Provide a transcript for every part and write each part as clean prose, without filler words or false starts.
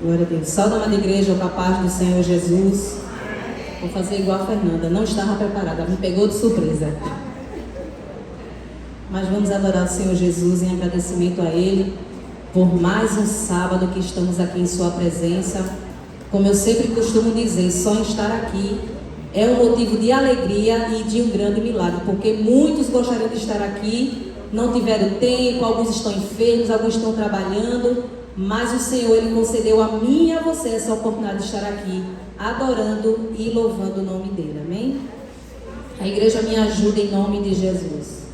Glória a Deus. Salve, amada igreja, com a paz do Senhor Jesus. Vou fazer igual a Fernanda, não estava preparada, me pegou de surpresa. Mas vamos adorar o Senhor Jesus em agradecimento a Ele por mais um sábado que estamos aqui em Sua presença. Como eu sempre costumo dizer, só em estar aqui é um motivo de alegria e de um grande milagre, porque muitos gostariam de estar aqui, não tiveram tempo, alguns estão enfermos, alguns estão trabalhando, mas o Senhor, Ele concedeu a mim e a você essa oportunidade de estar aqui, adorando e louvando o nome dEle, amém? A igreja me ajuda em nome de Jesus.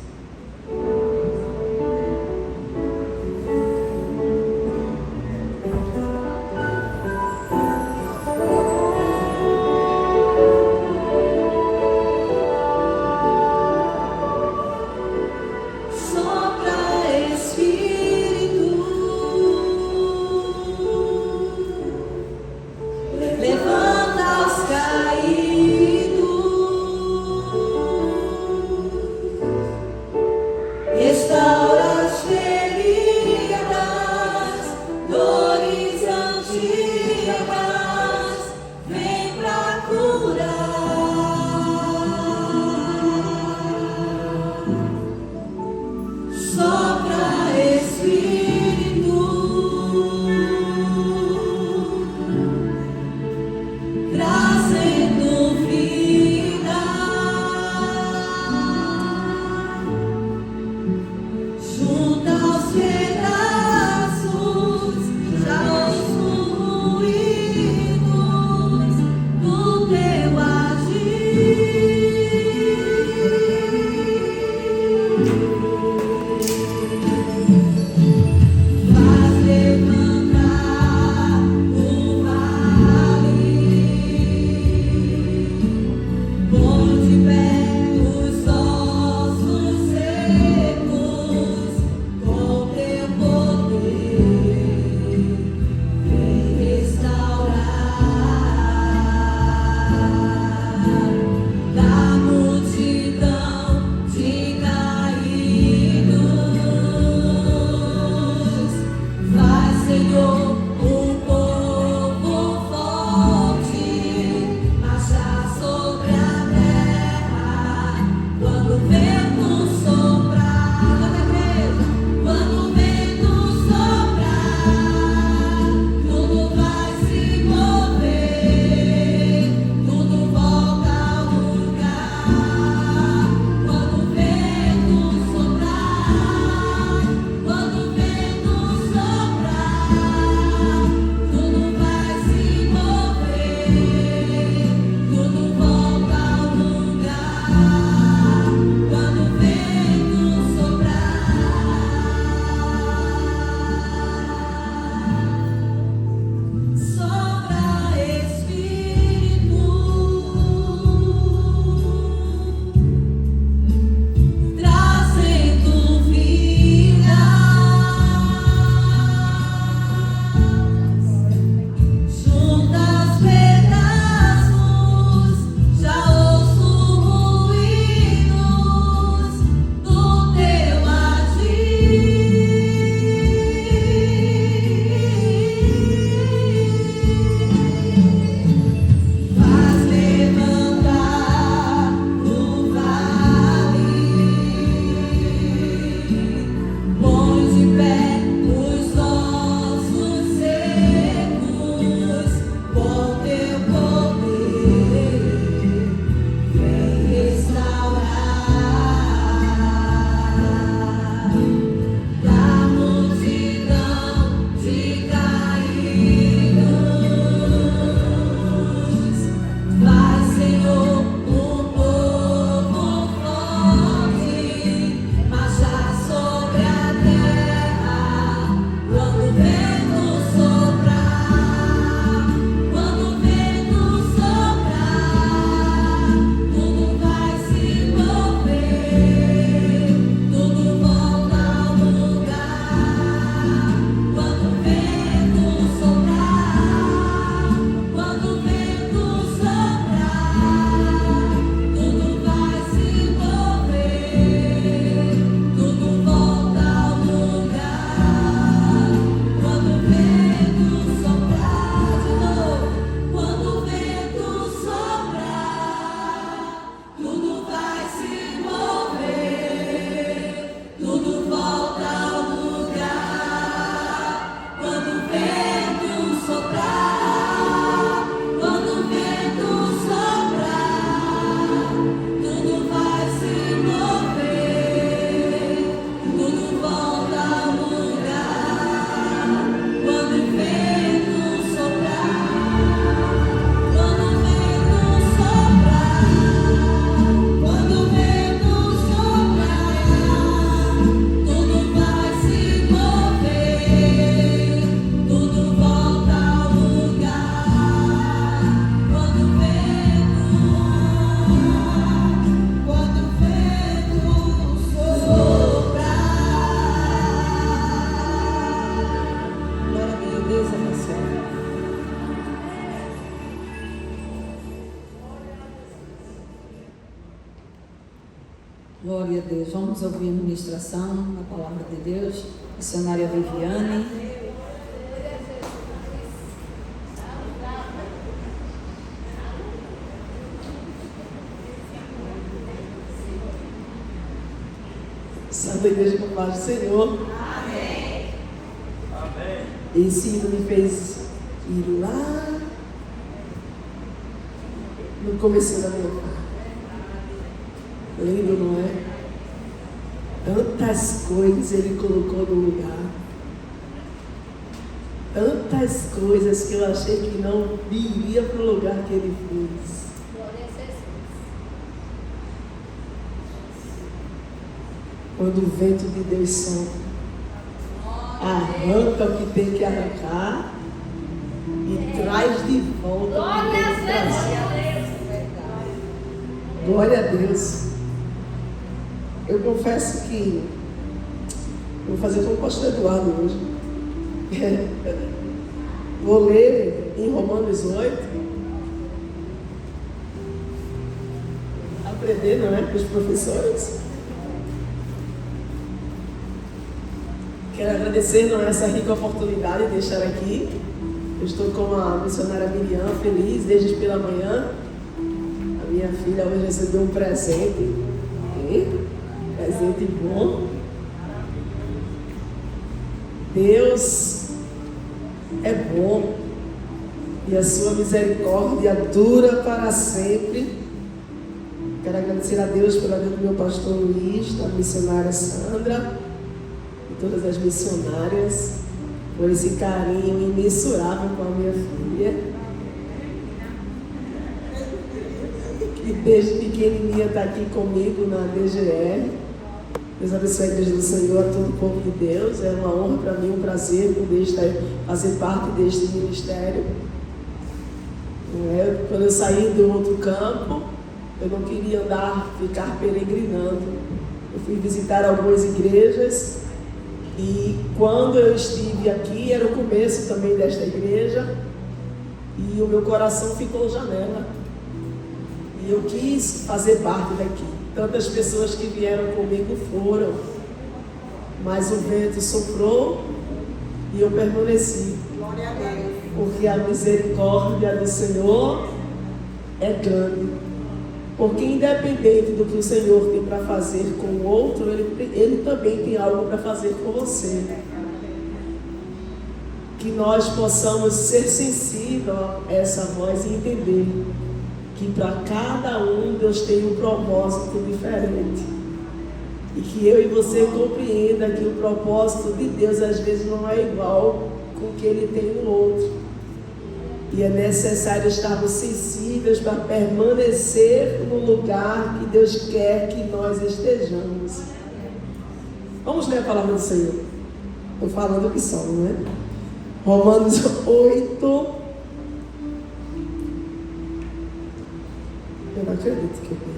Glória a Deus. Vamos ouvir a ministração na palavra de Deus. Missionária Viviane. Santa Igreja com paz do Senhor. Amém. Amém. Esse hino me fez ir lá no começo da minha vida. Lindo, não é? Tantas coisas Ele colocou no lugar. Tantas coisas que eu achei que não viria para o lugar que Ele fez. Quando o vento de Deus sopra, arranca o que tem que arrancar e traz de volta o que tem que trazer. Glória a Deus. Eu confesso que vou fazer como o pastor Eduardo hoje. Vou ler em Romanos 8. Aprender, não é? Com os professores. Quero agradecer, não é, essa rica oportunidade de estar aqui. Eu estou com a missionária Miriam, feliz desde pela manhã. A minha filha hoje recebeu um presente. Presente bom. Deus é bom e a sua misericórdia dura para sempre. Quero agradecer a Deus pela vida do meu pastor Luiz, da missionária Sandra, todas as missionárias, por esse carinho imensurável com a minha filha, que desde pequenininha está aqui comigo na DGR. Deus abençoe a Igreja do Senhor, a todo o povo de Deus. É uma honra para mim, um prazer poder fazer parte deste ministério. Quando eu saí do outro campo, eu não queria ficar peregrinando. Eu fui visitar algumas igrejas. E quando eu estive aqui, era o começo também desta igreja, e o meu coração ficou janela. E eu quis fazer parte daqui. Tantas pessoas que vieram comigo foram, mas o vento soprou e eu permaneci. Glória a Deus. Porque a misericórdia do Senhor é grande. Porque independente do que o Senhor tem para fazer com o outro, Ele também tem algo para fazer com você. Que nós possamos ser sensíveis a essa voz e entender que para cada um Deus tem um propósito diferente. E que eu e você compreenda que o propósito de Deus às vezes não é igual com o que Ele tem no outro. E é necessário estarmos sensíveis para permanecer no lugar que Deus quer que nós estejamos. Vamos ler a palavra do Senhor. Estou falando o que são, não é? Romanos 8. Eu não acredito que eu li.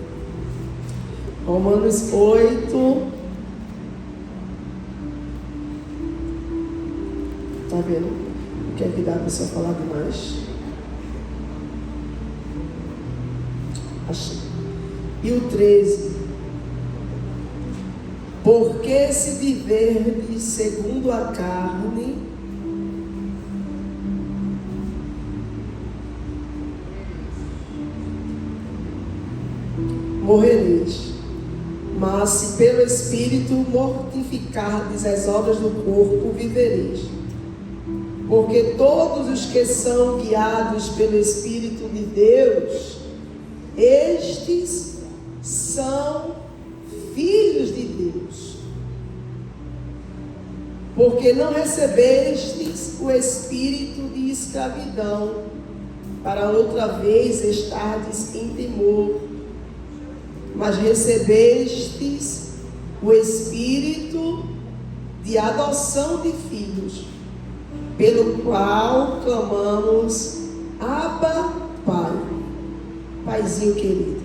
Romanos 8. Está vendo? Quer que dá a pessoa falar demais? Achei. E o 13. Porque se viverdes segundo a carne, morrereis. Mas se pelo Espírito mortificardes as obras do corpo, vivereis. Porque todos os que são guiados pelo Espírito de Deus, estes são filhos de Deus. Porque não recebestes o espírito de escravidão, para outra vez estardes em temor, mas recebestes o espírito de adoção de filhos, pelo qual clamamos: Abba, Pai. Paizinho querido,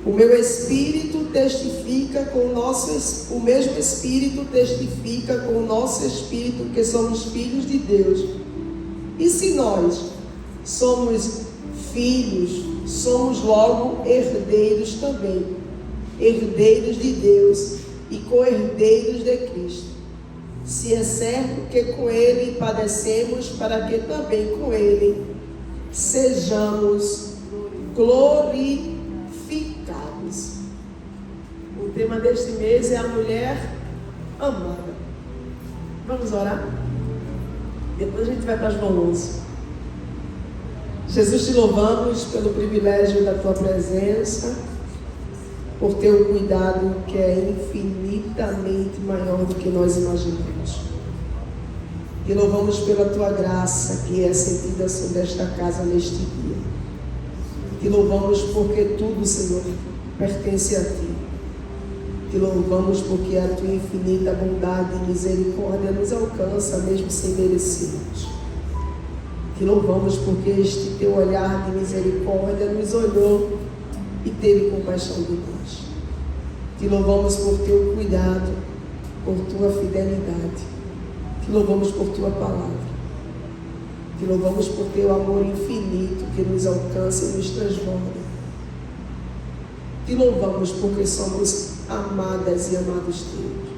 o meu espírito testifica com o nosso, o mesmo espírito testifica com o nosso espírito que somos filhos de Deus. E se nós somos filhos, somos logo herdeiros também, herdeiros de Deus e co-herdeiros de Cristo. Se é certo que com Ele padecemos, para que também com Ele sejamos glorificados. O tema deste mês é a mulher amada. Vamos orar? Depois a gente vai para João 11. Jesus, te louvamos pelo privilégio da tua presença, por teu cuidado que é infinitamente maior do que nós imaginamos. Te louvamos pela tua graça que é sentida sobre esta casa neste dia. Te louvamos porque tudo, Senhor, pertence a ti. Te louvamos porque a tua infinita bondade e misericórdia nos alcança mesmo sem merecermos. Te louvamos porque este teu olhar de misericórdia nos olhou e teve compaixão de nós. Te louvamos por teu cuidado, por tua fidelidade. Te louvamos por tua palavra. Te louvamos por teu amor infinito que nos alcança e nos transforma. Te louvamos porque somos amadas e amados teus.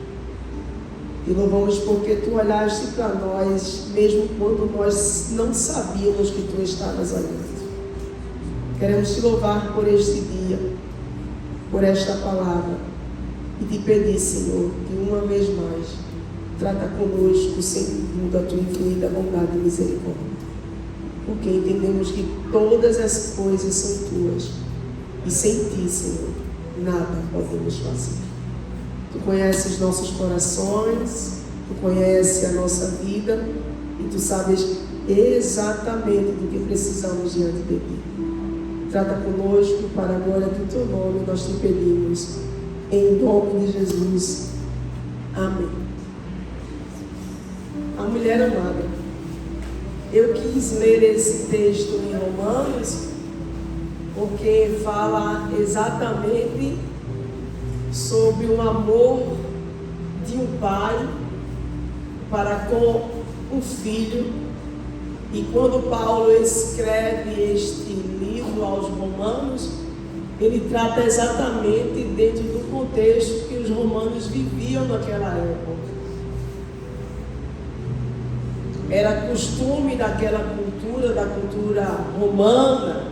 Te louvamos porque tu olhaste para nós, mesmo quando nós não sabíamos que tu estavas olhando. Queremos te louvar por este dia, por esta palavra, e te pedir, Senhor, que uma vez mais trata conosco segundo a tua infinita bondade e misericórdia. Porque entendemos que todas as coisas são tuas, e sem ti, Senhor, nada podemos fazer. Tu conheces nossos corações, tu conheces a nossa vida e tu sabes exatamente do que precisamos diante de ti. Trata conosco para a glória do teu nome, nós te pedimos, em nome de Jesus. Amém. A mulher amada. Eu quis ler esse texto em Romanos porque fala exatamente sobre o amor de um pai para com um filho. E quando Paulo escreve este livro aos Romanos, ele trata exatamente dentro do contexto que os romanos viviam naquela época. Era costume daquela cultura, da cultura romana,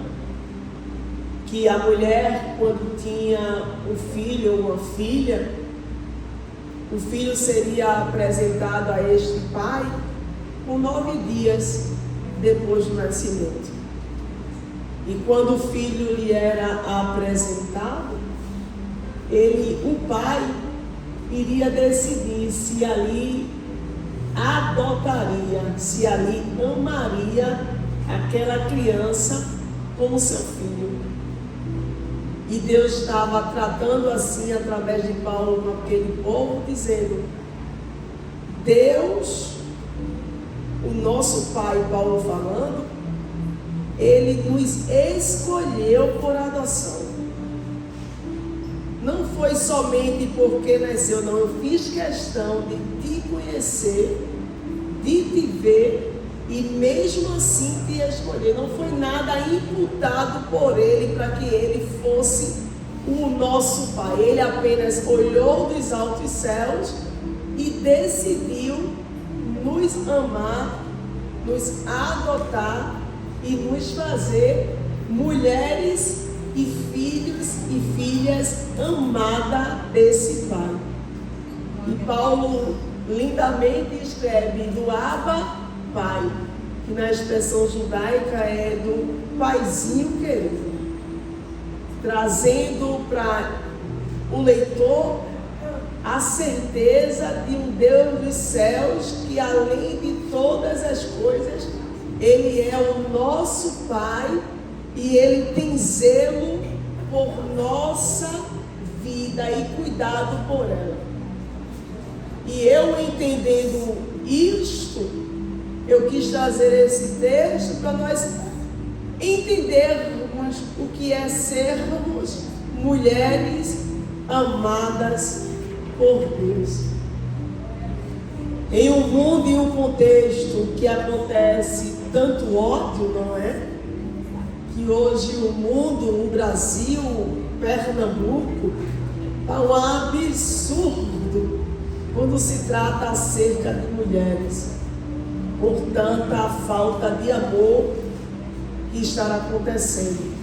que a mulher, quando tinha um filho ou uma filha, o filho seria apresentado a este pai por 9 dias depois do nascimento. E quando o filho lhe era apresentado, o pai iria decidir se ali adotaria, se ali amaria aquela criança como seu filho. E Deus estava tratando assim através de Paulo com aquele povo, dizendo: Deus, o nosso Pai, Paulo falando, Ele nos escolheu por adoção. Não foi somente porque nasceu, não. Eu fiz questão de te conhecer, de te ver e mesmo assim te escolher. Não foi nada imputado por Ele para que Ele fosse o nosso Pai. Ele apenas olhou dos altos céus e decidiu nos amar, nos adotar e nos fazer mulheres e filhos e filhas amadas desse Pai. E Paulo lindamente escreve do Abba, Pai, que na expressão judaica é do paizinho querido, trazendo para o leitor a certeza de um Deus dos céus que, além de todas as coisas, Ele é o nosso Pai e Ele tem zelo por nossa vida e cuidado por ela. E eu, entendendo isto, eu quis trazer esse texto para nós entendermos o que é sermos mulheres amadas por Deus. Em um mundo e um contexto que acontece tanto ódio, não é? Que hoje o mundo, o Brasil, Pernambuco, Está um absurdo quando se trata acerca de mulheres, por tanta falta de amor que está acontecendo.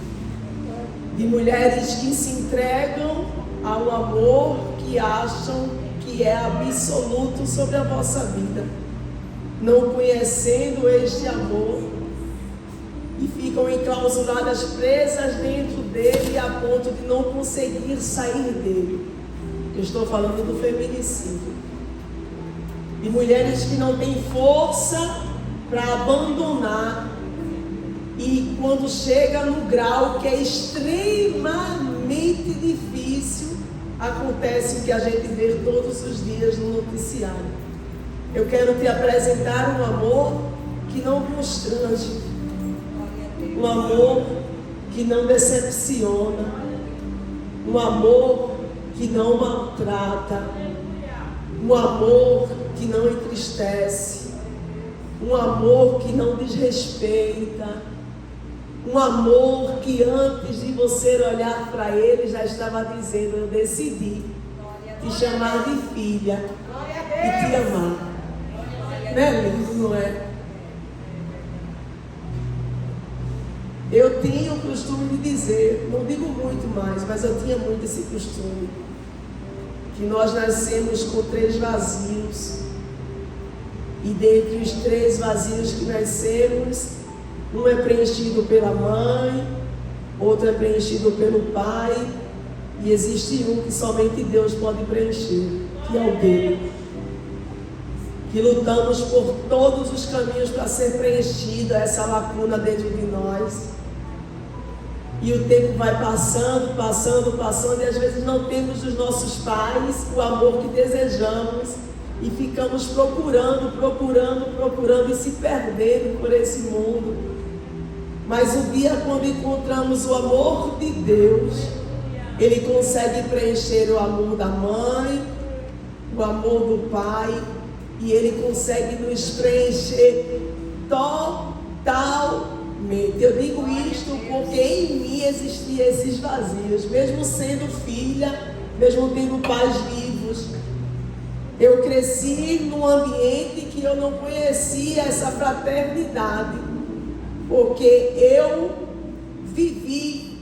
De mulheres que se entregam ao amor que acham que é absoluto sobre a vossa vida, não conhecendo este amor, e ficam enclausuradas, presas dentro dele, a ponto de não conseguir sair dele. Eu estou falando do feminicídio. De mulheres que não têm força para abandonar, e quando chega no grau que é extremamente difícil, acontece o que a gente vê todos os dias no noticiário. Eu quero te apresentar um amor que não constrange, um amor que não decepciona, um amor que não maltrata, um amor que não entristece, um amor que não desrespeita, um amor que antes de você olhar para ele já estava dizendo: eu decidi te chamar de filha e te amar. Não é lindo, não é? Eu tinha o costume de dizer, não digo muito mais, mas eu tinha muito esse costume, que nós nascemos com 3 vazios, e dentre os 3 vazios que nascemos, um é preenchido pela mãe, outro é preenchido pelo pai, e existe um que somente Deus pode preencher, que é o dele. Que lutamos por todos os caminhos para ser preenchida essa lacuna dentro de nós. E o tempo vai passando, e às vezes não temos dos nossos pais o amor que desejamos, e ficamos procurando e se perdendo por esse mundo. Mas o dia quando encontramos o amor de Deus, Ele consegue preencher o amor da mãe, o amor do pai, e Ele consegue nos preencher totalmente. Eu digo isto porque em mim existiam esses vazios, mesmo sendo filha, mesmo tendo pais vivos. Eu cresci num ambiente que eu não conhecia essa fraternidade, porque eu vivi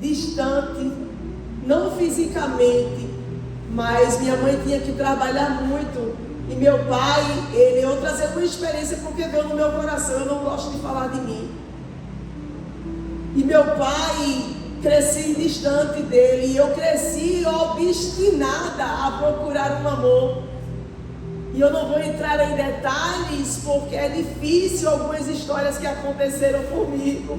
distante, não fisicamente, mas minha mãe tinha que trabalhar muito, e meu pai, eu trazer uma experiência porque veio no meu coração, eu não gosto de falar de mim. E meu pai, cresci distante dele, e eu cresci obstinada a procurar um amor. E eu não vou entrar em detalhes, porque é difícil algumas histórias que aconteceram comigo.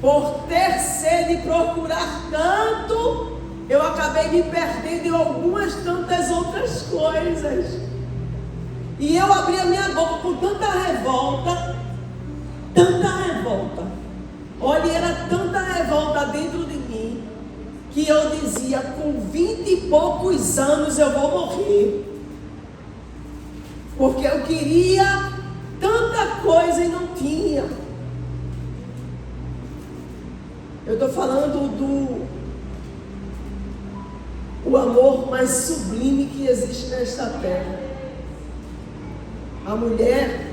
Por ter sede e procurar tanto, eu acabei me perdendo em algumas tantas outras coisas. E eu abri a minha boca com tanta revolta. Olha, era tanta revolta dentro de mim, que eu dizia: com 20 e poucos anos eu vou morrer. Porque eu queria tanta coisa e não tinha. Eu estou falando o amor mais sublime que existe nesta terra. A mulher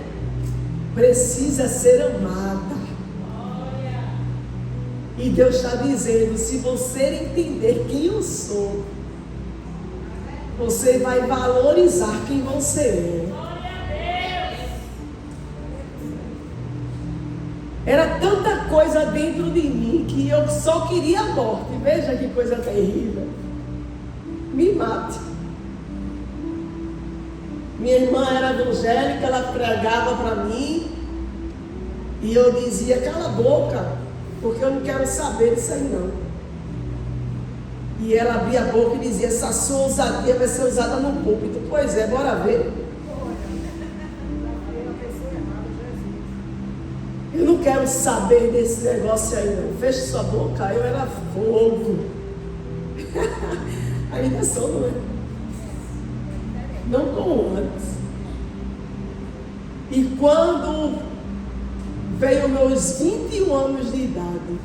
precisa ser amada. E Deus está dizendo: se você entender quem eu sou, você vai valorizar quem você é. Era tanta coisa dentro de mim que eu só queria a morte. Veja que coisa terrível. Me mate. Minha irmã era evangélica, ela pregava para mim, e eu dizia: cala a boca, porque eu não quero saber disso aí não. E ela abria a boca e dizia: essa sua ousadia vai ser usada no púlpito. Pois é, bora ver. Eu não quero saber desse negócio aí não. Feche sua boca. Eu era fogo. Ainda sou, não é? Não como antes. E quando veio meus 21 anos de idade,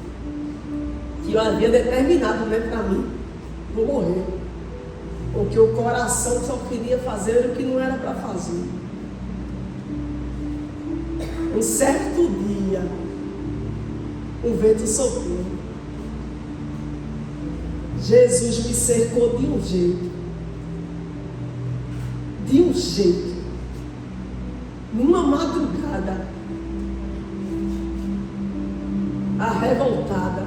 que eu havia determinado, para mim, vou morrer. Porque o coração só queria fazer o que não era para fazer. Um certo dia, um vento soprou. Jesus me cercou de um jeito. De um jeito. Numa madrugada, arrevoltada,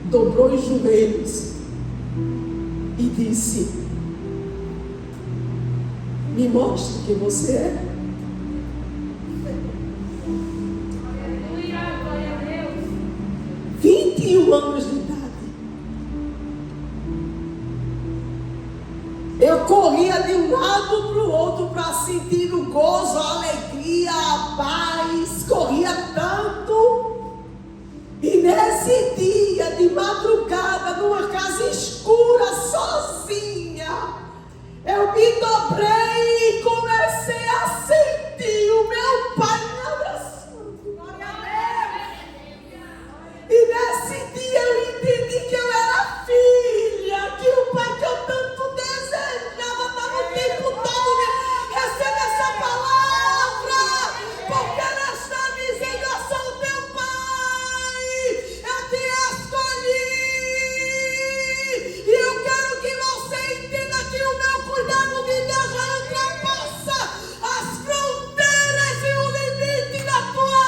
dobrou os joelhos e disse: me mostre quem você é. Glória a Deus. 21 anos de idade. Eu corria de um lado para o outro para sentir o gozo, a alegria, a paz. Corria tanto. E nesse dia de madrugada, numa casa escura, sozinha, eu me dobrei e comecei a sentir o meu pai me abraçando. E nesse dia eu entendi que eu era filha, que o pai que eu tanto desejava estava o tempo todo me recebe essa palavra, porque ela está dizendo: eu sou teu pai, eu te escolhi, e eu quero que você entenda que o meu cuidado de Deus já ultrapassa as fronteiras e o limite da tua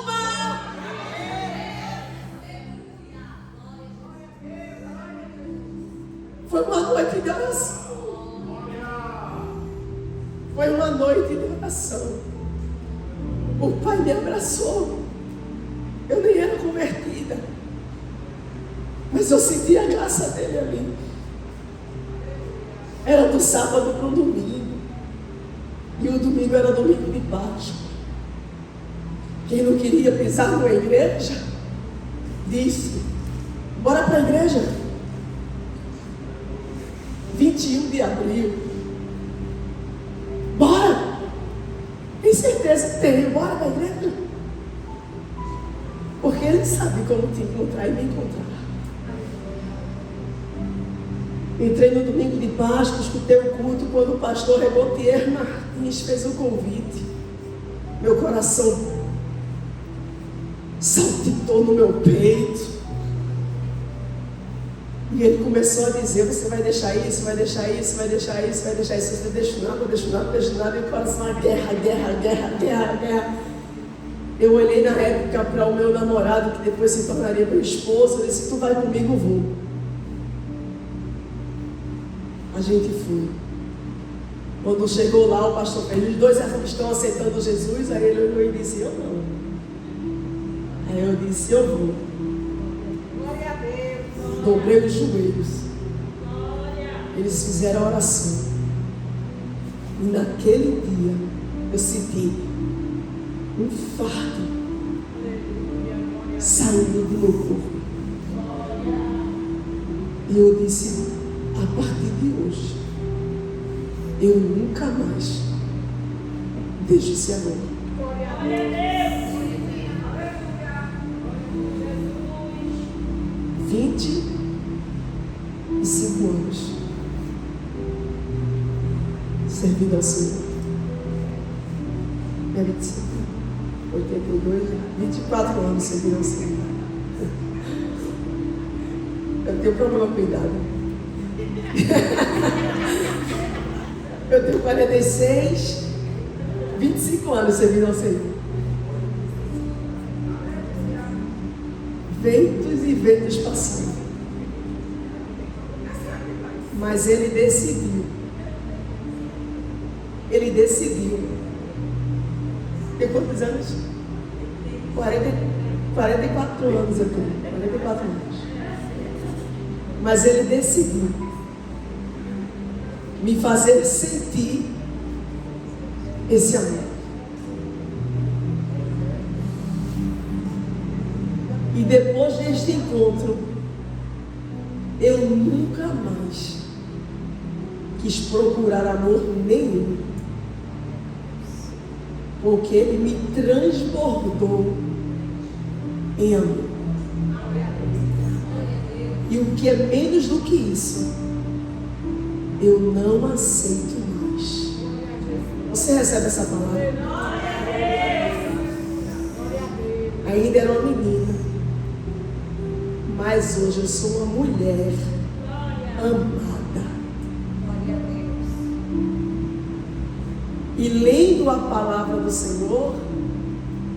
alma. Foi uma noite de oração. Foi uma noite de oração. O pai me abraçou. Eu nem era convertida, mas eu senti a graça dele ali. Era do sábado para o domingo. E o domingo era domingo de Páscoa. Quem não queria pisar numa igreja, disse: bora para a igreja. 21 de abril. Bora! Tem certeza que tem. Bora para a igreja. Porque ele sabe como te encontrar e me encontrar. Entrei no domingo de Páscoa, escutei o culto quando o pastor Rebotier Martins fez o convite. Meu coração saltitou no meu peito. E ele começou a dizer: você vai deixar isso, vai deixar isso, vai deixar isso, vai deixar isso. Você deixa nada, deixa nada, deixa nada. E o coração: guerra, guerra, guerra, guerra, guerra. Eu olhei na época para o meu namorado, que depois se tornaria meu esposo. Eu disse: tu vai comigo, vou. A gente foi. Quando chegou lá, o pastor fez: os dois estão aceitando Jesus. Aí ele olhou e disse: eu não. Aí eu disse: eu vou. Glória a Deus. Dobrei os joelhos. Eles fizeram a oração. E naquele dia eu senti um fardo saindo do meu corpo. E eu disse: a partir de hoje, eu nunca mais deixo esse amor. Glória a Deus. 25 anos servindo ao Senhor. 25, 82, 24 anos servindo ao Senhor. Eu tenho problema com a idade. Eu tenho 46, 25 anos servindo ao Senhor. Ventos e ventos passando. Mas ele decidiu. Ele decidiu. Tem quantos anos? 44 anos eu tenho. 44 anos. Mas ele decidiu me fazer sentir esse amor. E depois deste encontro, eu nunca mais quis procurar amor nenhum, porque ele me transbordou em amor. E o que é menos do que isso, eu não aceito mais. Você recebe essa palavra? Ainda era uma menina, mas hoje eu sou uma mulher amada. E lendo a palavra do Senhor,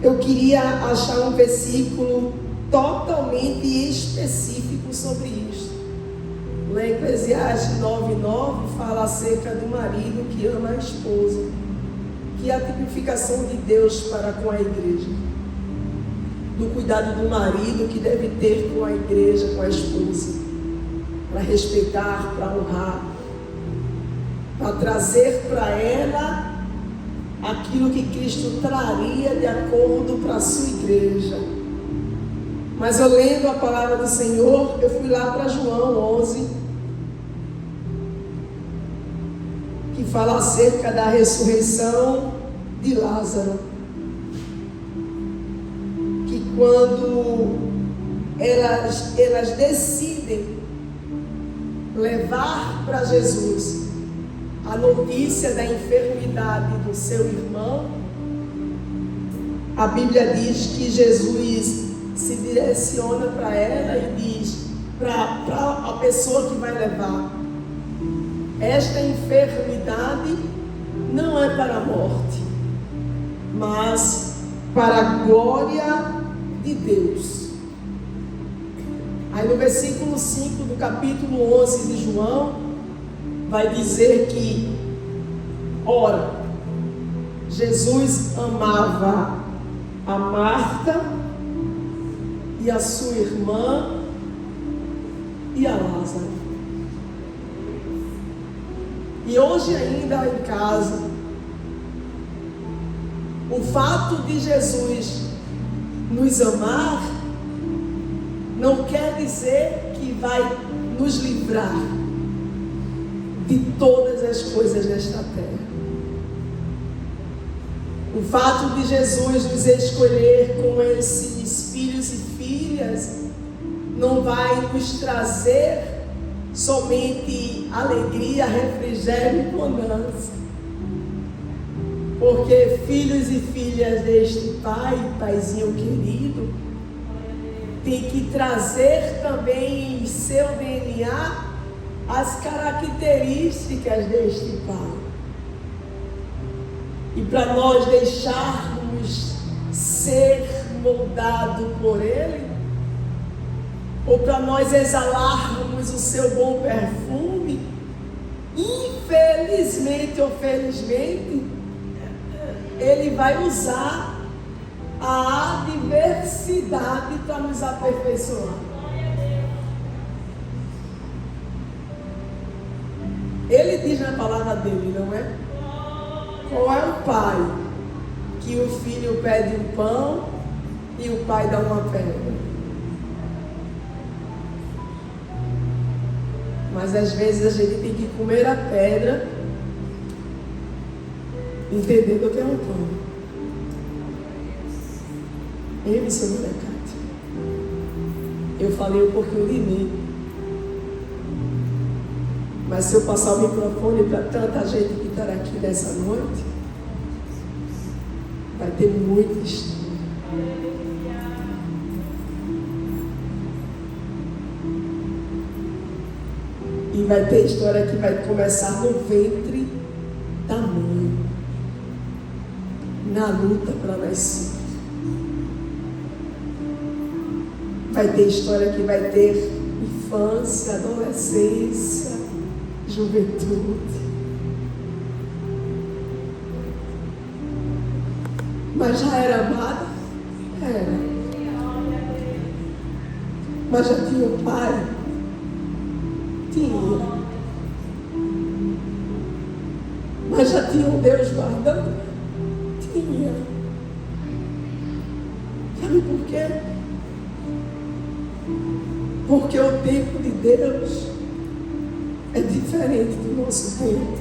eu queria achar um versículo totalmente específico sobre isso. Lá em Eclesiastes 9:9 fala acerca do marido que ama a esposa, que é a tipificação de Deus para com a igreja. Do cuidado do marido que deve ter com a igreja, com a esposa, para respeitar, para honrar, para trazer para ela aquilo que Cristo traria de acordo para a sua igreja. Mas eu lendo a palavra do Senhor, eu fui lá para João 11, que fala acerca da ressurreição de Lázaro. Que quando elas decidem levar para Jesus a notícia da enfermidade do seu irmão, a Bíblia diz que Jesus se direciona para ela e diz para a pessoa que vai levar: esta enfermidade não é para a morte, mas para a glória de Deus. Aí no versículo 5 do capítulo 11 de João, vai dizer que, ora, Jesus amava a Marta e a sua irmã e a Lázaro. E hoje ainda em casa, o fato de Jesus nos amar não quer dizer que vai nos livrar de todas as coisas desta terra. O fato de Jesus nos escolher como esses filhos e filhas não vai nos trazer somente alegria, refrigério e bonança. Porque filhos e filhas deste Pai, Paizinho querido, tem que trazer também em seu DNA as características deste Pai. E para nós deixarmos ser moldado por Ele, ou para nós exalarmos o seu bom perfume, infelizmente ou felizmente, Ele vai usar a adversidade para nos aperfeiçoar. Ele diz na palavra dele, não é? Qual é o pai que o filho pede um pão e o pai dá uma pedra? Mas às vezes a gente tem que comer a pedra, entendendo que é um pão. Ele, seu molecate. Eu falei um pouquinho de mim. Mas se eu passar o microfone para tanta gente que está aqui nessa noite, vai ter muita história. E vai ter história que vai começar no ventre da mãe, na luta para nascer. Vai ter história que vai ter infância, adolescência, juventude. Mas já era amada? Era. Mas já tinha um pai? Tinha. Mas já tinha um Deus guardando? Tinha. Sabe por quê? Porque o tempo de Deus é diferente do nosso tempo.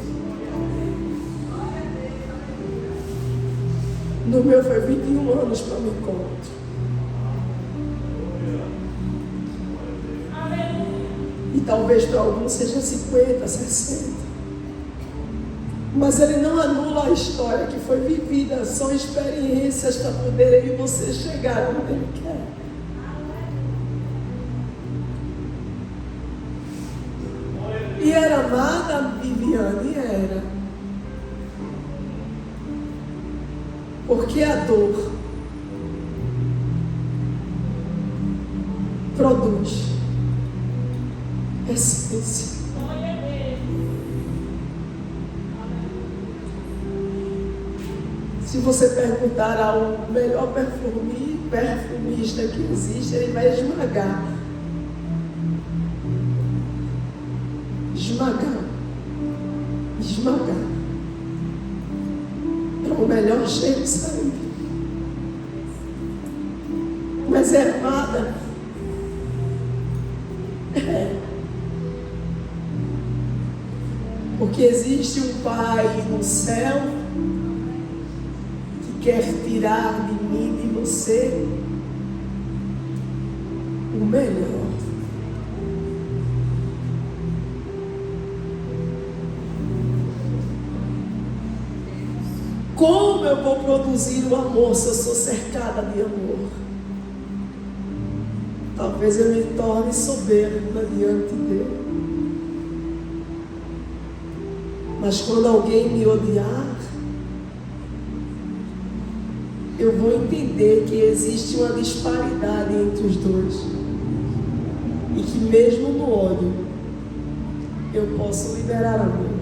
No meu foi 21 anos para o encontro. E talvez para alguns seja 50, 60. Mas ele não anula a história que foi vivida. São experiências para poder eu e você chegar onde ele quer. E era amada Viviane, era. Porque a dor produz essência. Se você perguntar ao melhor perfumista que existe, ele vai esmagar. Esmagar. É o melhor cheiro sair. Mas é amada. Porque existe um Pai no céu que quer tirar de mim, de você, o melhor. Como eu vou produzir o amor se eu sou cercada de amor? Talvez eu me torne soberba diante dele. Mas quando alguém me odiar, eu vou entender que existe uma disparidade entre os dois. E que mesmo no ódio, eu posso liberar amor.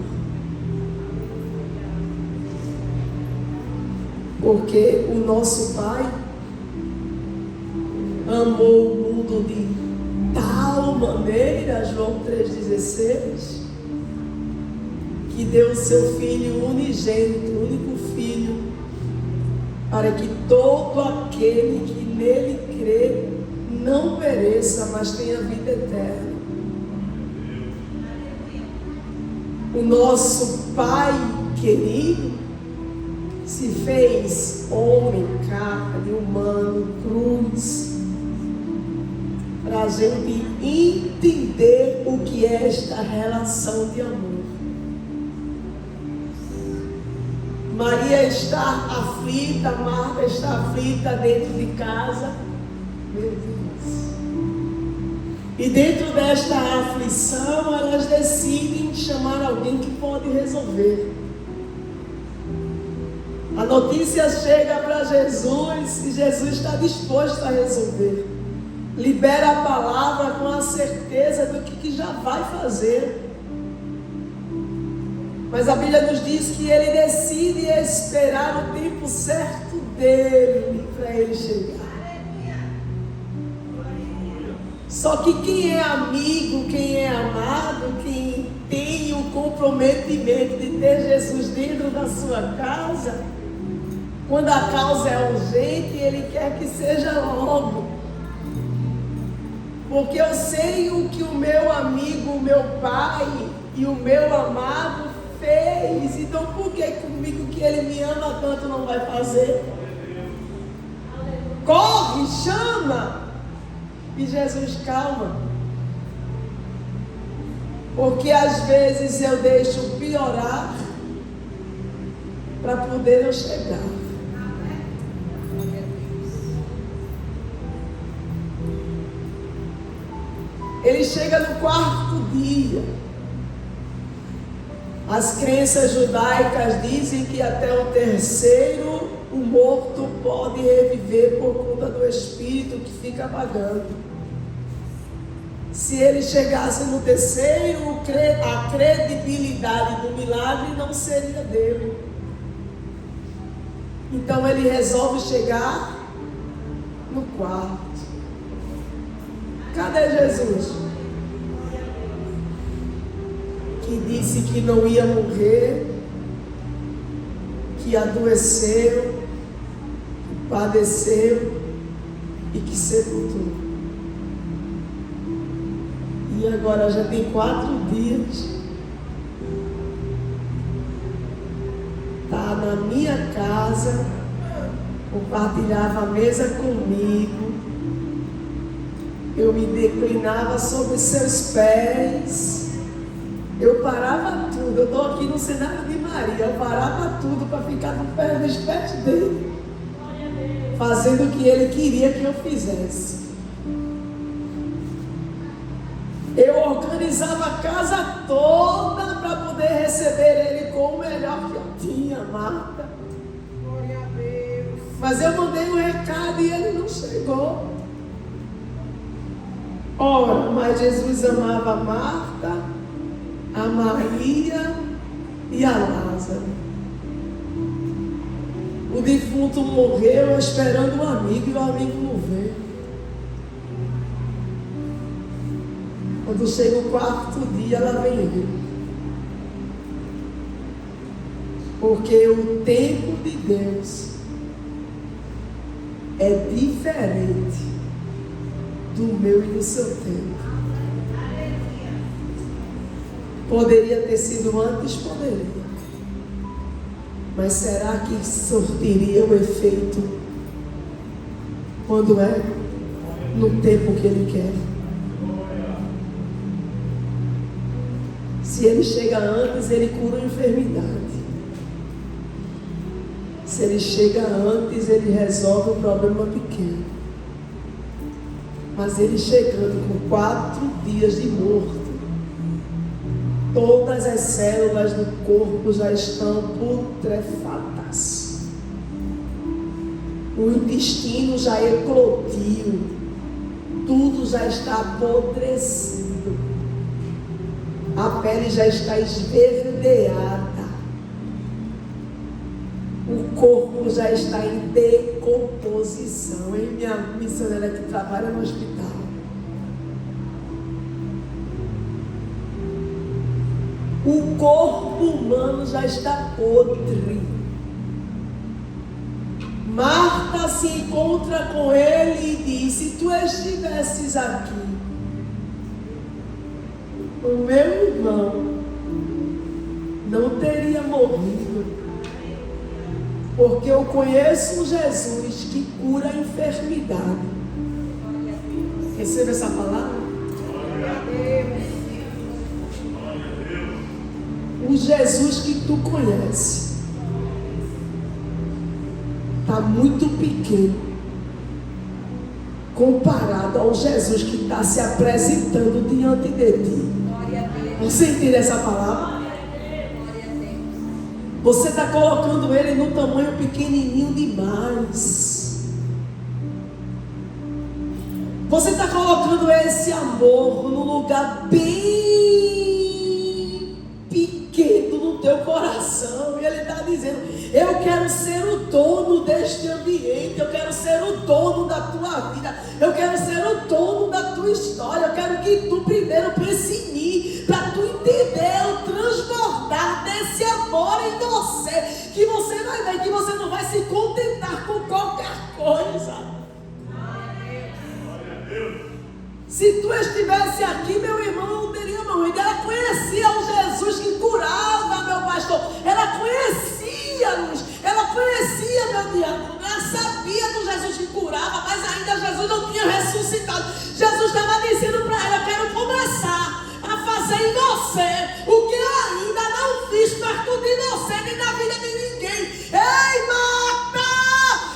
Porque o nosso Pai amou o mundo de tal maneira, João 3,16, que deu o seu Filho unigênito, o único Filho, para que todo aquele que nele crê não pereça, mas tenha vida eterna. O nosso Pai querido se fez homem, carne, humano, cruz, para a gente entender o que é esta relação de amor. Maria está aflita, Marta está aflita dentro de casa. Meu Deus. E dentro desta aflição, elas decidem chamar alguém que pode resolver. A notícia chega para Jesus e Jesus está disposto a resolver. Libera a palavra com a certeza do que já vai fazer. Mas a Bíblia nos diz que ele decide esperar o tempo certo dele para ele chegar. Só que quem é amigo, quem é amado, quem tem o comprometimento de ter Jesus dentro da sua casa, quando a causa é urgente, ele quer que seja logo. Porque eu sei o que o meu amigo, o meu pai e o meu amado fez. Então por que comigo, que ele me ama tanto, não vai fazer? Corre, chama. E Jesus, calma. Porque às vezes eu deixo piorar para poder eu chegar. Ele chega no quarto dia. As crenças judaicas dizem que até o terceiro o morto pode reviver por conta do espírito que fica vagando. Se ele chegasse no terceiro, a credibilidade do milagre não seria dele. Então ele resolve chegar no quarto. Cadê Jesus? Que disse que não ia morrer, que adoeceu, que padeceu e que sepultou. E agora já tem 4 dias. Está na minha casa, compartilhava a mesa comigo. Eu me declinava sobre seus pés Eu parava tudo. Eu estou aqui no cenário de Maria. Eu parava tudo para ficar no pé dos pés dele, fazendo o que ele queria que eu fizesse. Eu organizava a casa toda para poder receber ele com o melhor que eu tinha, Marta. Glória a Deus. Mas eu mandei um recado e ele não chegou. Ora, mas Jesus amava a Marta, a Maria e a Lázaro. O defunto morreu esperando um amigo e o amigo não veio. Quando chega o quarto dia, ela vem ver. Porque o tempo de Deus é diferente do meu e do seu tempo. Poderia ter sido antes, poderia. Mas será que surtiria o efeito quando é no tempo que Ele quer? Se Ele chega antes, Ele cura a enfermidade. Se Ele chega antes, Ele resolve um problema pequeno. Mas Ele chegando com 4 dias de morto, todas as células do corpo já estão putrefatas. O intestino já eclodiu. Tudo já está apodrecido. A pele já está esverdeada. O corpo já está em decomposição. E minha missionária que trabalha no hospital. O corpo humano já está podre. Marta se encontra com ele e diz: se tu estivesses aqui, o meu irmão não teria morrido. Porque eu conheço um Jesus que cura a enfermidade. Receba essa palavra? O Jesus que tu conhece está muito pequeno comparado ao Jesus que está se apresentando diante de ti. Você entende essa palavra? Você está colocando ele no tamanho pequenininho demais. Você está colocando esse amor no lugar bem pequeno no teu coração. E ele está dizendo: eu quero ser o dono deste ambiente. Eu quero ser o dono da tua vida. Eu quero ser o dono da tua história. Eu quero que tu primeiro pense em mim, para tu entender o transbordar desse amor em você, que você vai ver que você não vai se contentar com qualquer coisa. Se tu estivesse aqui, meu irmão não teria morrido. Ela conhecia o Jesus que curava, meu pastor. Ela conhecia-nos. Ela conhecia, meu diácono. Ela sabia do Jesus que curava, mas ainda Jesus não tinha ressuscitado. Jesus estava dizendo para ela: eu quero começar a fazer em você o que eu ainda não fiz perto de você, nem na vida de ninguém. Ei, Marta!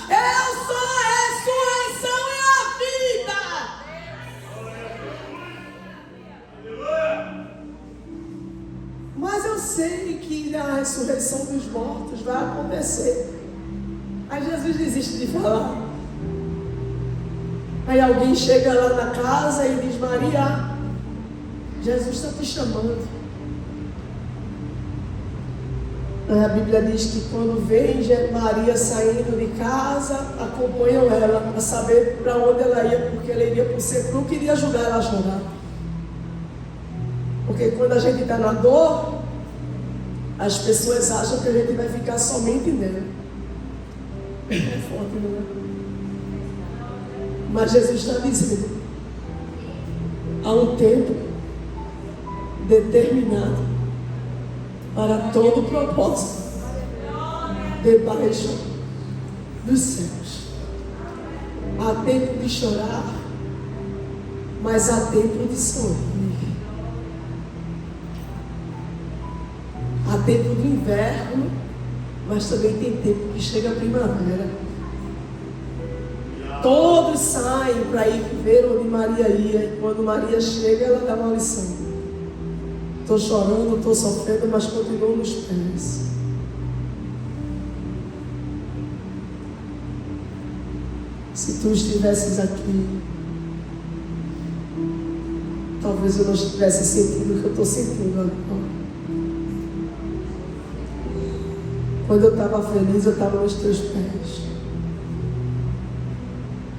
Eu sou a ressurreição e a vida. Mas eu sei que a ressurreição dos mortos vai acontecer. Aí Jesus desiste de falar. Aí alguém chega lá na casa e diz: Maria, Jesus está te chamando. Aí a Bíblia diz que quando vem Maria saindo de casa, acompanham ela para saber para onde ela ia, porque ela iria para o sepulcro. Não queria ajudar ela a chorar. Porque quando a gente está na dor, as pessoas acham que a gente vai ficar somente nela. É forte, não é? Mas Jesus está dizendo: há um tempo determinado para todo propósito debaixo dos céus. Há tempo de chorar, mas há tempo de sorrir. tempo do inverno, mas também tem tempo que chega a primavera. Todos saem para ir ver onde Maria ia. E quando Maria chega, ela dá uma lição. Estou chorando, estou sofrendo, mas continuo nos pés. Se tu estivesses aqui, talvez eu não estivesse sentindo o que eu estou sentindo agora. Quando eu estava feliz, eu estava nos teus pés.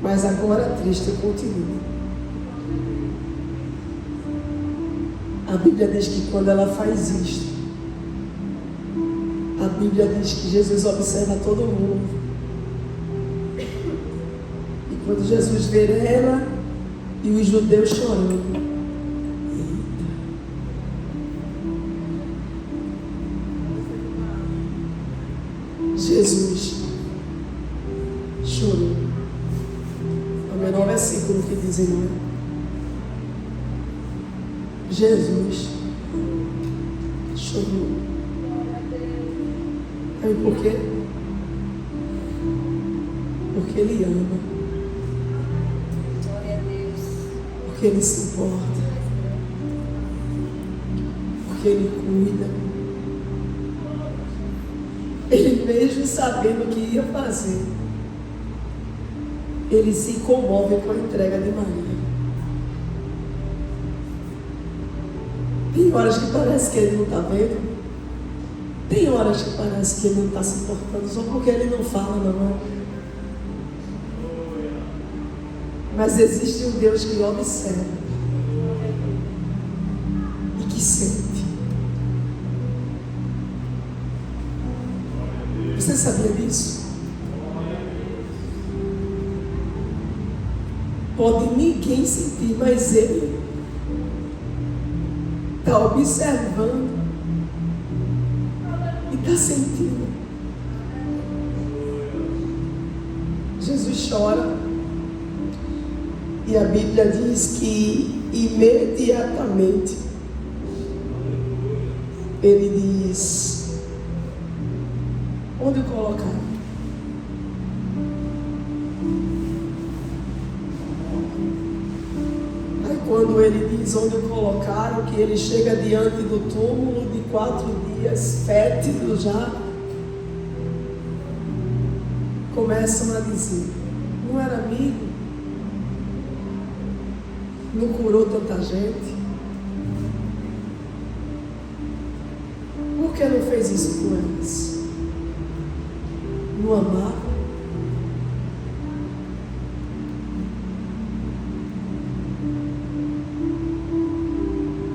Mas agora triste eu continuo. A Bíblia diz que quando ela faz isto, a Bíblia diz que Jesus observa todo mundo. E quando Jesus vê ela e os judeus chorando, Jesus chorou. É o menor versículo que dizem, não é? Jesus chorou. Sabe por quê? Porque Ele ama. Porque Ele se importa. Porque Ele cuida. Ele mesmo sabendo o que ia fazer, Ele se comove com a entrega de Maria. Tem horas que parece que Ele não está vendo. Tem horas que parece que Ele não está se importando, só porque Ele não fala, não é? Mas existe um Deus que observa e que sente. Você sabia disso? Pode ninguém sentir, mas Ele está observando e está sentindo. Jesus chora e a Bíblia diz que imediatamente Ele diz: onde o colocar? Aí quando Ele diz onde o colocaram, que Ele chega diante do túmulo de 4 dias, fétido já, começam a dizer: não era amigo? Não curou tanta gente? Por que não fez isso com eles? Não amava?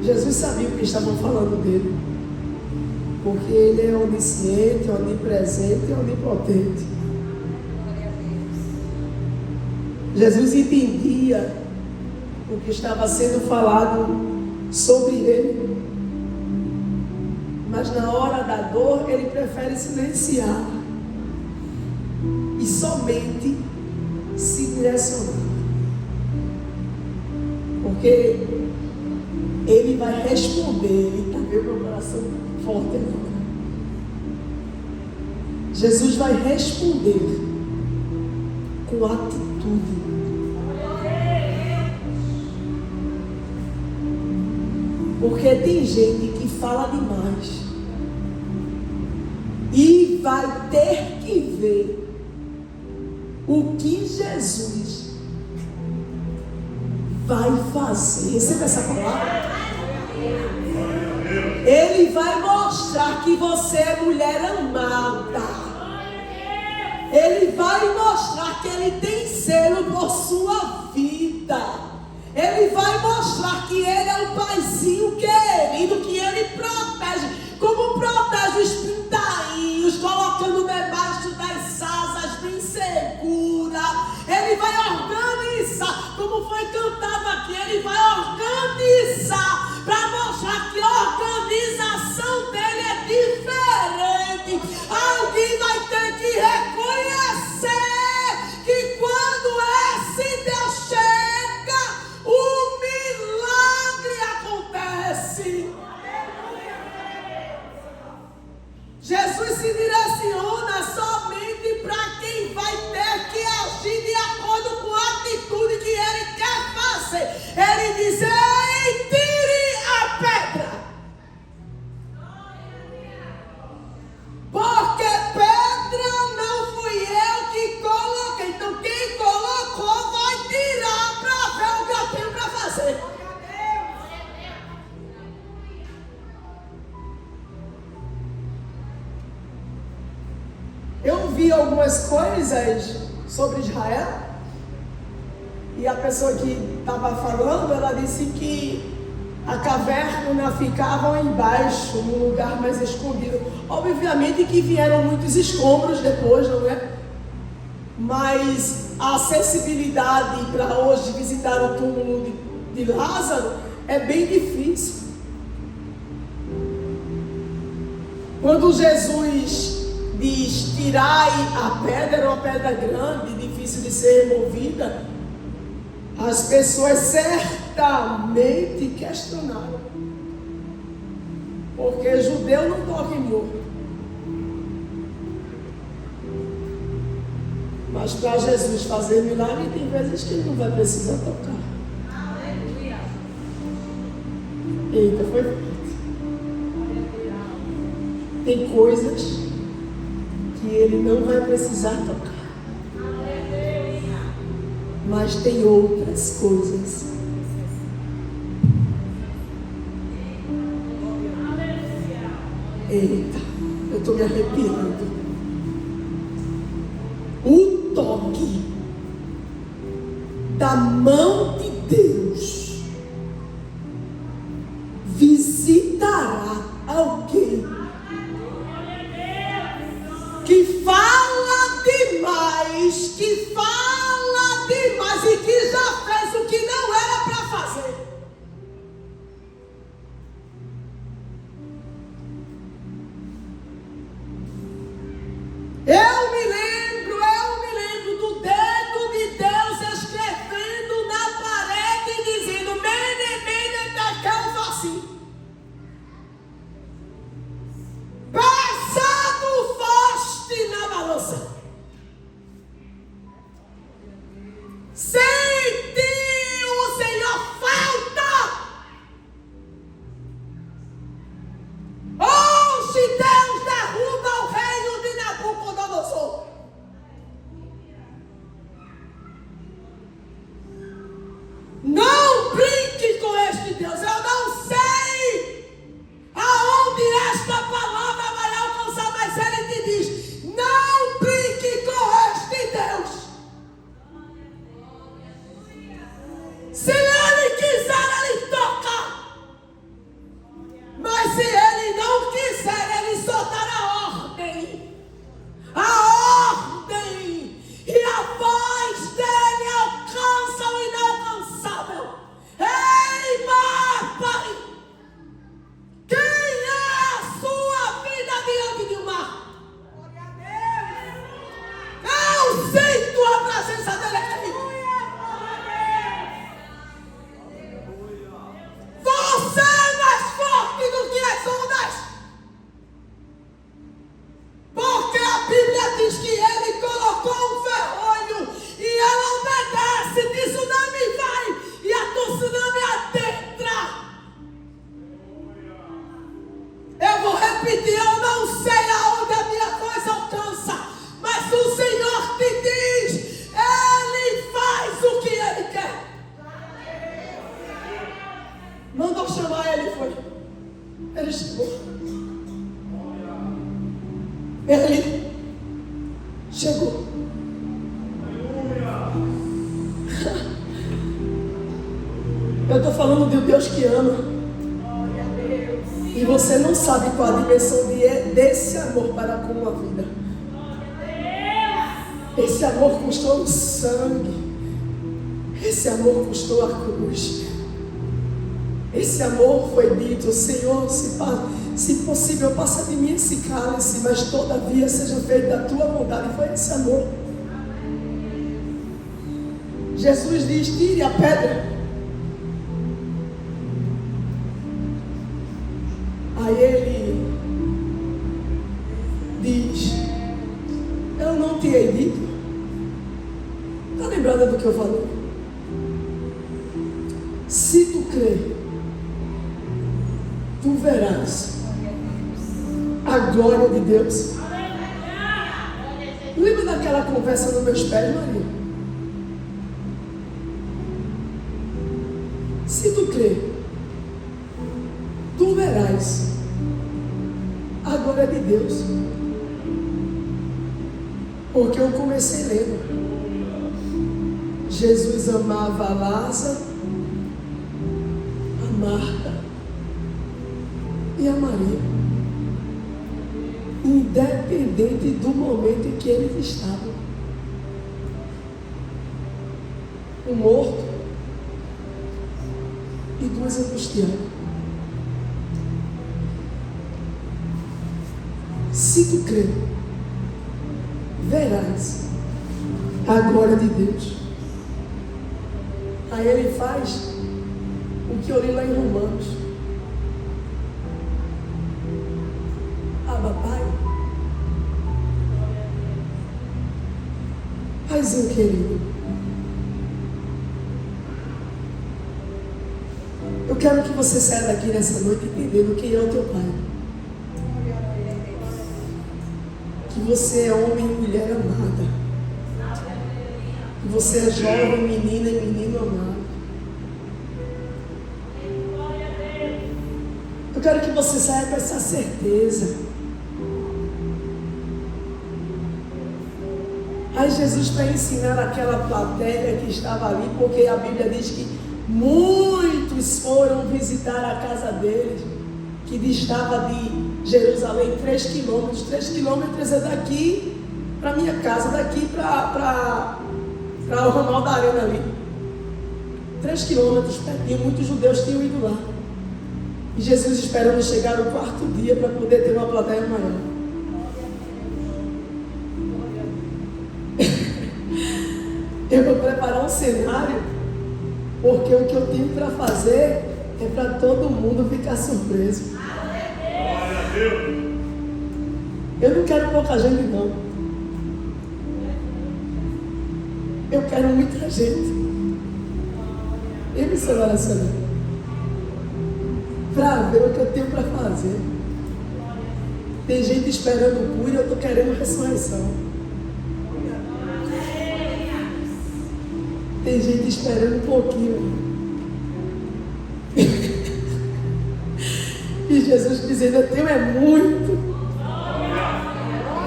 Jesus sabia o que estavam falando dele, porque Ele é onisciente, onipresente e onipotente. Jesus entendia o que estava sendo falado sobre Ele, mas na hora da dor Ele prefere silenciar e somente se direcionar, porque Ele vai responder. Ele está vendo meu coração forte agora. Jesus vai responder com atitude. Porque tem gente que fala demais e vai ter que ver o que Jesus vai fazer. Receba essa palavra. Ele vai mostrar que você é mulher amada. Ele vai mostrar que Ele tem zelo por sua vida. Ele vai mostrar que Ele é o paizinho querido, que Ele protege, como protege os pintainhos, colocando debaixo das asas bem segura. Ele vai organizar, como foi cantado aqui, Ele vai organizar, para mostrar que a organização dele é diferente. Alguém vai ter que reconhecer que quando esse Deus chega, o milagre acontece. direciona somente para quem vai ter que agir de acordo com a atitude que ele quer fazer. Ele diz: ei, tire a pedra. Porque pedra não fui eu que coloquei. Então quem colocou vai tirar para ver o que eu tenho para fazer. Eu vi algumas coisas sobre Israel e a pessoa que estava falando, ela disse que a caverna ficava embaixo, num lugar mais escondido. Obviamente que vieram muitos escombros depois, não é? Mas a acessibilidade para hoje visitar o túmulo de Lázaro é bem difícil. Quando Jesus diz: tirai a pedra, era uma pedra grande, difícil de ser removida, as pessoas certamente questionaram, porque judeu não toca em morto. Mas para Jesus fazer milagre, tem vezes que ele não vai precisar tocar. Eita, foi forte. Tem coisas que ele não vai precisar tocar. Mas tem outras coisas. Eita, eu estou me arrepiando. O toque da mão de Deus visitará alguém que fala demais, e que já fez o que não era para fazer. Eu me lembro do dedo de Deus escrevendo na parede, dizendo: mene, mene, tekel, vacim. Pesado foste na balança. Senti o Senhor falta. Hoje Deus derruba o reino de Nabucodonosor. Não brinque com este Deus. Eu não sei aonde esta palavra vai alcançar, mas ele te diz: não brinque com este Deus. Se ele quiser, ele toca. Mas se ele não quiser, ele só dará a ordem. A ordem. E a voz dele alcança o inalcançável. Ei, mar, pai. Quem é a sua vida diante do mar? Eu sinto a presença dele aqui. Você é mais forte do que as ondas. Porque a Bíblia diz que ele colocou um ferrolho e ela obedece. De tsunami vai e a tsunami adentra. Eu vou repetir, eu não sei aonde a minha voz alcança, mas o Senhor te diz, ele faz o que ele quer. Mandou chamar ele, foi. Ele chegou. Ele chegou. Eu estou falando de um Deus que ama. E você não sabe qual a dimensão desse amor para com a vida. Esse amor custou o sangue. Esse amor custou a cruz. Esse amor foi dito: Senhor, se possível, passa de mim esse cálice, mas todavia seja feita a tua vontade. Foi esse amor. Jesus diz: tire a pedra. Aí ele diz: haviei dito? Está lembrada do que eu falei? Se tu crer, tu verás a glória de Deus. Lembra daquela conversa nos meus pés, Maria? Se tu crer, tu verás a glória de Deus. Porque eu comecei lendo. Jesus amava a Lázaro, a Marta e a Maria, independente do momento em que eles estavam. Um morto e duas angustiadas. Se tu crer, verás a glória de Deus. Aí ele faz o que eu li lá em Romanos. Abba, Pai. Paizinho querido, eu quero que você saia daqui nessa noite entendendo quem é o teu Pai. Que você é homem e mulher amada. Que você é jovem, menina e menino amado. Eu quero que você saia com essa certeza. Aí Jesus vai ensinar aquela plateia que estava ali, porque a Bíblia diz que muitos foram visitar a casa deles, que distava de Jerusalém 3 quilômetros. 3 quilômetros é daqui para minha casa, daqui para o ramal da arena ali. 3 quilômetros pertinho, muitos judeus tinham ido lá. E Jesus esperando chegar no 4º dia para poder ter uma plateia maior. Eu vou preparar um cenário, porque o que eu tenho para fazer é para todo mundo ficar surpreso. Eu não quero pouca gente, não. Eu quero muita gente. E missionária Sônia, para ver o que eu tenho para fazer. Tem gente esperando cura e eu estou querendo ressurreição. Tem gente esperando um pouquinho. E Jesus dizendo, eu tenho é muito.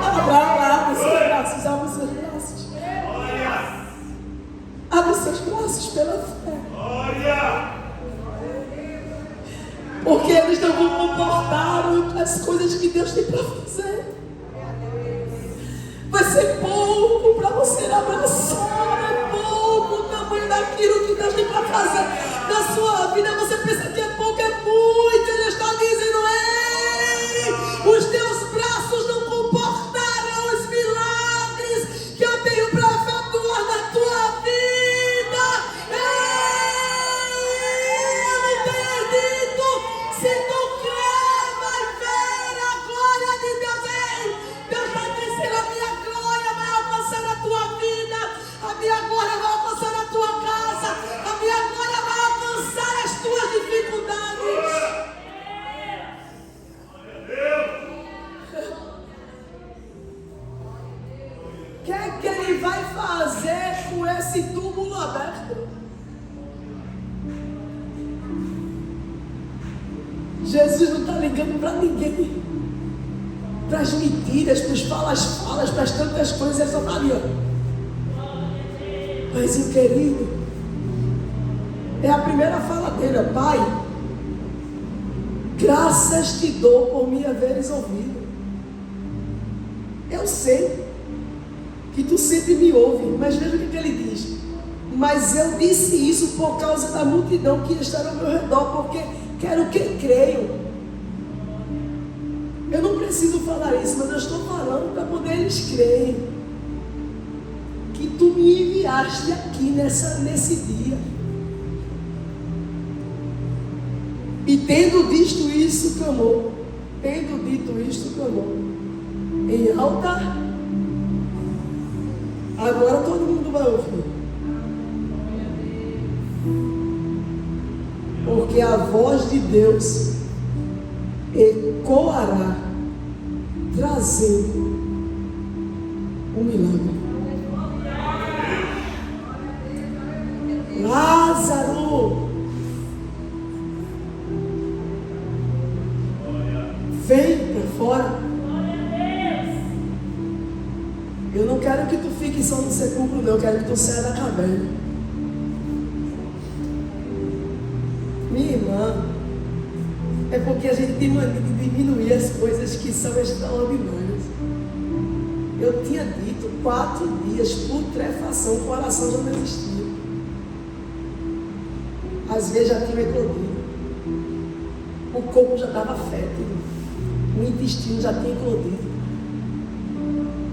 Abra os seus braços, abra os seus braços. Abra os seus braços pela fé. Porque eles não vão comportar as coisas que Deus tem para fazer. Vai ser pouco para você abraçar, é pouco o tamanho daquilo que Deus tem para fazer na sua vida. Você pensa que é pouco, é muito. Ele está dizendo, ei, os teus braços não comportarão os milagres que eu tenho para efetuar na tua vida. Ei, eu não tenho dito, se tu crer, vai ver a glória de Deus. Ei, Deus vai crescer, a minha glória vai alcançar a tua vida, a minha glória vai alcançar a tua casa, a minha glória vai alcançar as tuas dificuldades. O que é que ele vai fazer com esse túmulo aberto? Jesus não está ligando para ninguém, para as mentiras, para os falas, para as tantas coisas. Ele só está ali, ó. Paizinho querido, é a primeira fala dele, ó. Pai, graças te dou por me haveres ouvido. Eu sei que tu sempre me ouve, mas veja o que ele diz. Mas eu disse isso por causa da multidão que está ao meu redor, porque quero que creiam. Eu não preciso falar isso, mas eu estou falando para poder eles crerem que tu me enviaste aqui nesse dia. E tendo dito isso, clamou. Tendo dito isto, clamou em alta Agora todo mundo vai ouvir. Porque a voz de Deus ecoará, trazendo um milagre. Lázaro, vem para fora. Eu não quero que tu fique só no sepulcro, não. Eu quero que tu saia da caverna. Minha irmã, é porque a gente tem mania de diminuir as coisas que são extraordinárias. Eu tinha dito 4 dias, putrefação, o coração já não existia. Às vezes já tinha eclodido. O corpo já estava fétido. O intestino já tinha eclodido.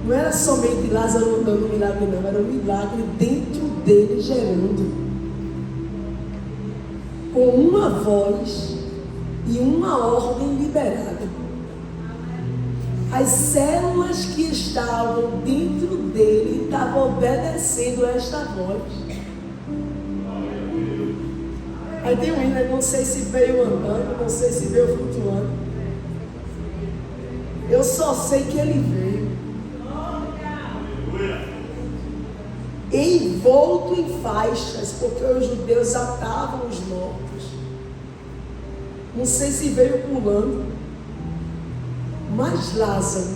Não era somente Lázaro andando um milagre, não. Era um milagre dentro dele gerando. Com uma voz e uma ordem liberada. As células que estavam dentro dele estavam obedecendo a esta voz. Aí tem um hino, não sei se veio andando, não sei se veio flutuando. Eu só sei que ele veio. Envolto em faixas, porque os judeus atavam os mortos. Não sei se veio pulando, mas Lázaro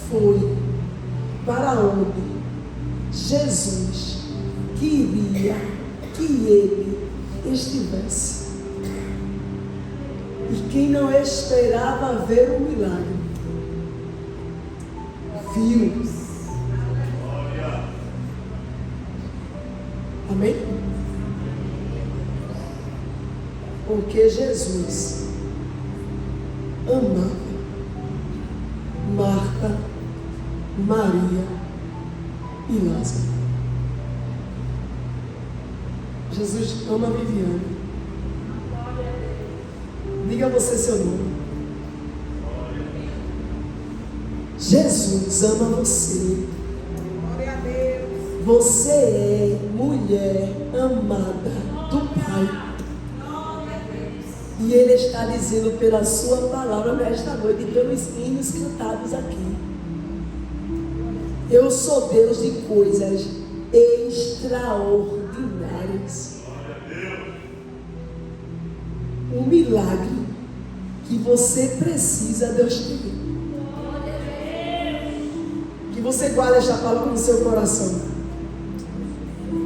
foi para onde Jesus queria que ele estivesse. E quem não esperava ver o milagre, viu. Amém? Porque Jesus amava Marta, Maria e Lázaro. Jesus ama a Viviane. Diga você seu nome. Jesus ama você. Glória a Deus. Você é mulher amada do Pai. E Ele está dizendo pela sua palavra nesta noite, pelos hinos cantados aqui. Eu sou Deus de coisas extraordinárias. Um milagre que você precisa, Deus tem. Que você guarde esta palavra no seu coração.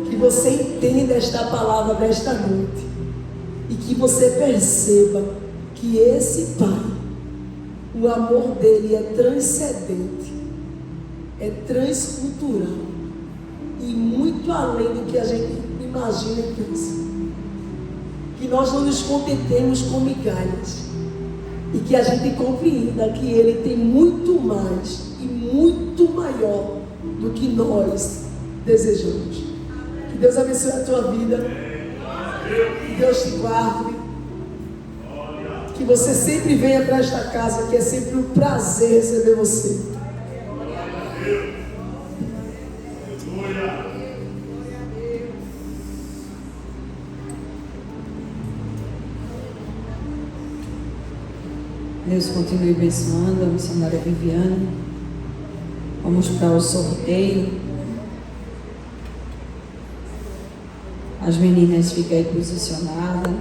Que você entenda esta palavra desta noite. E que você perceba que esse Pai, o amor dele é transcendente, é transcultural e muito além do que a gente imagina e pensa. Que nós não nos contentemos com migalhas e que a gente compreenda que ele tem muito mais e muito maior do que nós desejamos. Que Deus abençoe a tua vida. Que Deus te guarde. Que você sempre venha para esta casa, que é sempre um prazer receber você. Deus continue abençoando a missionária Viviane. Vamos para o sorteio. As meninas ficam aí posicionadas.